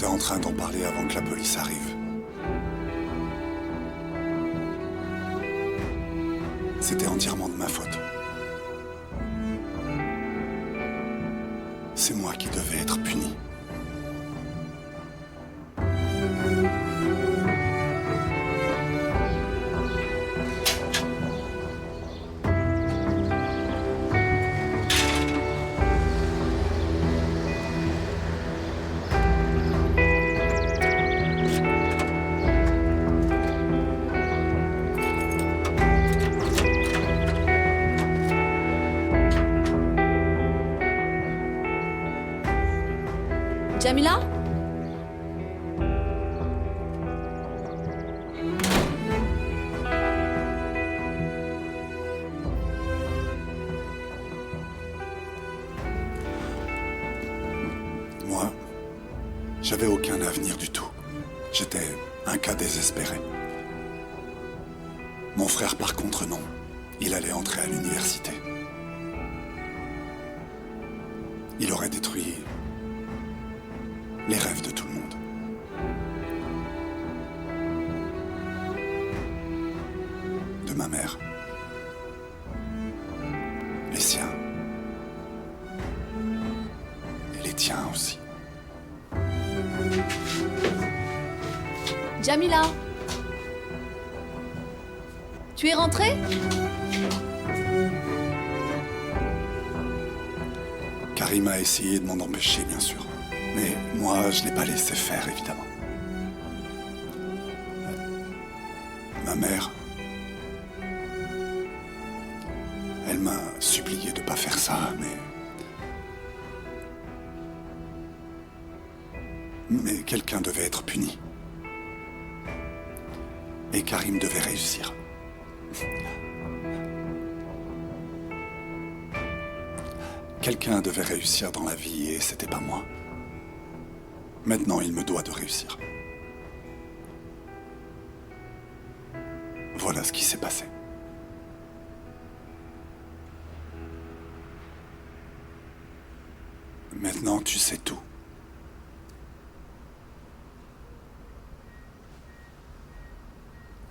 J'étais en train d'en parler avant que la police arrive. C'était entièrement de ma faute. C'est moi qui devais être puni. Jamila? Moi, j'avais aucun avenir du tout. J'étais un cas désespéré. Mon frère, par contre, non. Il allait entrer à l'université. Il aurait détruit les rêves de tout le monde. De ma mère. Les siens. Et les tiens aussi. Jamila? Tu es rentrée? Karim a essayé de m'en empêcher, bien sûr. Mais moi, je ne l'ai pas laissé faire, évidemment. Ma mère, elle m'a supplié de ne pas faire ça, mais quelqu'un devait être puni. Et Karim devait réussir. Quelqu'un devait réussir dans la vie et c'était pas moi. Maintenant, il me doit de réussir. Voilà ce qui s'est passé. Maintenant, tu sais tout.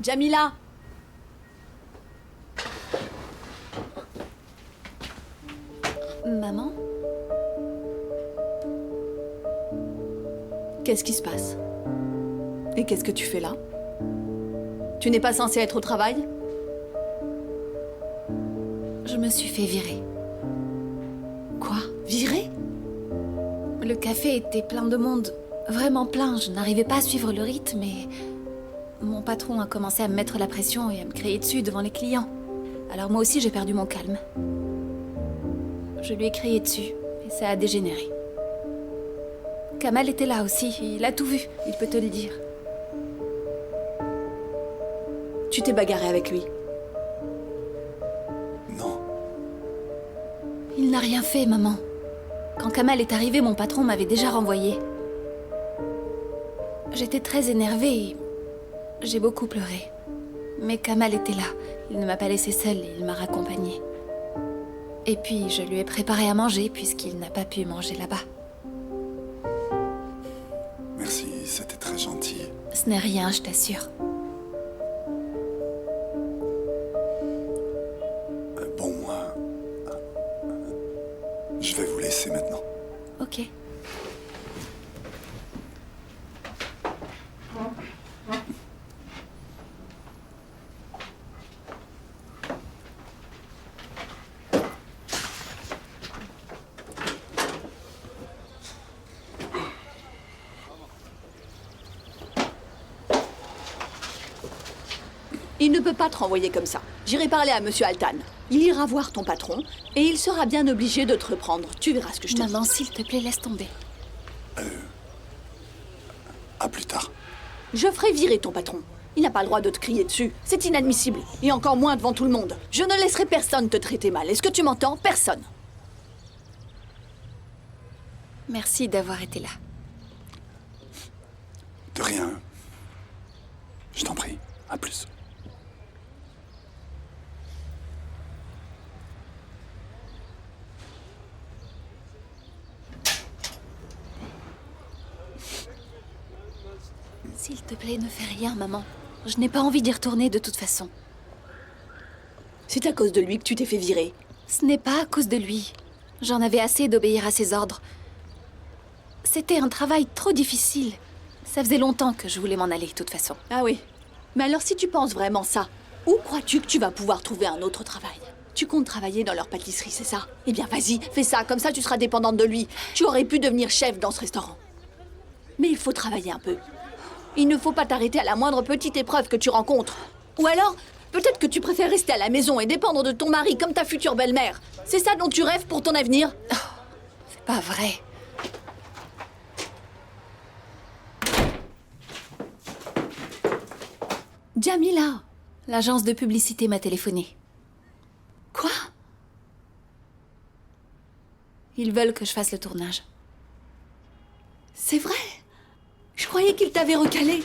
Jamila? Maman? Qu'est-ce qui se passe? Et qu'est-ce que tu fais là? Tu n'es pas censée être au travail? Je me suis fait virer. Quoi? Virée? Le café était plein de monde, vraiment plein. Je n'arrivais pas à suivre le rythme et mon patron a commencé à me mettre la pression et à me crier dessus devant les clients. Alors moi aussi j'ai perdu mon calme. Je lui ai crié dessus et ça a dégénéré. Kamal était là aussi, il a tout vu, il peut te le dire. Tu t'es bagarré avec lui? Non. Il n'a rien fait, maman. Quand Kamal est arrivé, mon patron m'avait déjà renvoyé. J'étais très énervée et j'ai beaucoup pleuré. Mais Kamal était là, il ne m'a pas laissée seule et il m'a raccompagnée. Et puis, je lui ai préparé à manger puisqu'il n'a pas pu manger là-bas. Merci, c'était très gentil. Ce n'est rien, je t'assure. Bon, moi, je vais vous laisser maintenant. Ok. Il ne peut pas te renvoyer comme ça. J'irai parler à Monsieur Altan. Il ira voir ton patron et il sera bien obligé de te reprendre. Tu verras ce que je te dis. Maman, s'il te plaît, laisse tomber. À plus tard. Je ferai virer ton patron. Il n'a pas le droit de te crier dessus. C'est inadmissible. Et encore moins devant tout le monde. Je ne laisserai personne te traiter mal. Est-ce que tu m'entends? Personne. Merci d'avoir été là. De rien. Je t'en prie. À plus. S'il te plaît, ne fais rien, maman. Je n'ai pas envie d'y retourner de toute façon. C'est à cause de lui que tu t'es fait virer. Ce n'est pas à cause de lui. J'en avais assez d'obéir à ses ordres. C'était un travail trop difficile. Ça faisait longtemps que je voulais m'en aller, de toute façon. Ah oui. Mais alors si tu penses vraiment ça, où crois-tu que tu vas pouvoir trouver un autre travail? Tu comptes travailler dans leur pâtisserie, c'est ça? Eh bien vas-y, fais ça, comme ça tu seras dépendante de lui. Tu aurais pu devenir chef dans ce restaurant. Mais il faut travailler un peu. Il ne faut pas t'arrêter à la moindre petite épreuve que tu rencontres. Ou alors, peut-être que tu préfères rester à la maison et dépendre de ton mari comme ta future belle-mère. C'est ça dont tu rêves pour ton avenir? C'est pas vrai. Jamila! L'agence de publicité m'a téléphoné. Quoi? Ils veulent que je fasse le tournage. C'est vrai? Je croyais qu'ils t'avaient recalé.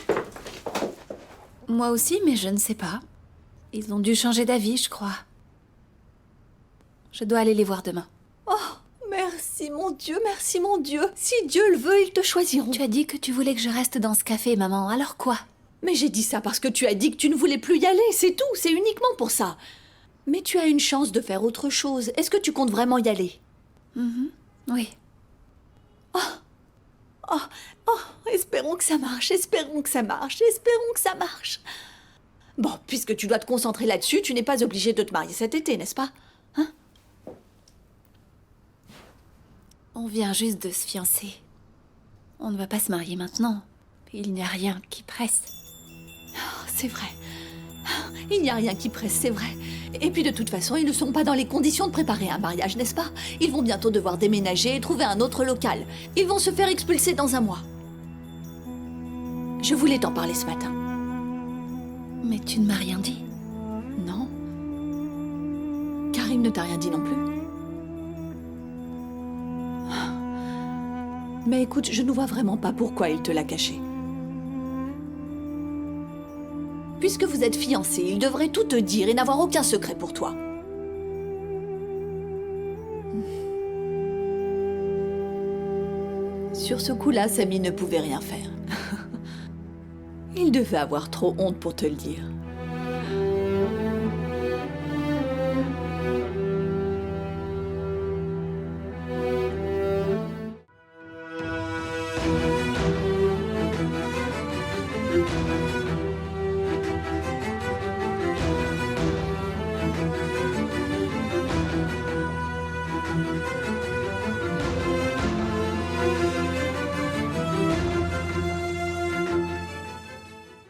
Moi aussi, mais je ne sais pas. Ils ont dû changer d'avis, je crois. Je dois aller les voir demain. Oh, merci mon Dieu, merci mon Dieu. Si Dieu le veut, ils te choisiront. Tu as dit que tu voulais que je reste dans ce café, maman. Alors quoi? Mais j'ai dit ça parce que tu as dit que tu ne voulais plus y aller, c'est tout, c'est uniquement pour ça. Mais tu as une chance de faire autre chose. Est-ce que tu comptes vraiment y aller? Oui. Espérons que ça marche, espérons que ça marche, espérons que ça marche. Bon, puisque tu dois te concentrer là-dessus, tu n'es pas obligé de te marier cet été, n'est-ce pas? Hein? On vient juste de se fiancer. On ne va pas se marier maintenant. Il n'y a rien qui presse. C'est vrai. Il n'y a rien qui presse, c'est vrai. Et puis de toute façon, ils ne sont pas dans les conditions de préparer un mariage, n'est-ce pas? Ils vont bientôt devoir déménager et trouver un autre local. Ils vont se faire expulser dans un mois. Je voulais t'en parler ce matin. Mais tu ne m'as rien dit. Non? Karim ne t'a rien dit non plus? Mais écoute, je ne vois vraiment pas pourquoi il te l'a caché. Puisque vous êtes fiancés, il devrait tout te dire et n'avoir aucun secret pour toi. Sur ce coup-là, Samy ne pouvait rien faire. Il devait avoir trop honte pour te le dire.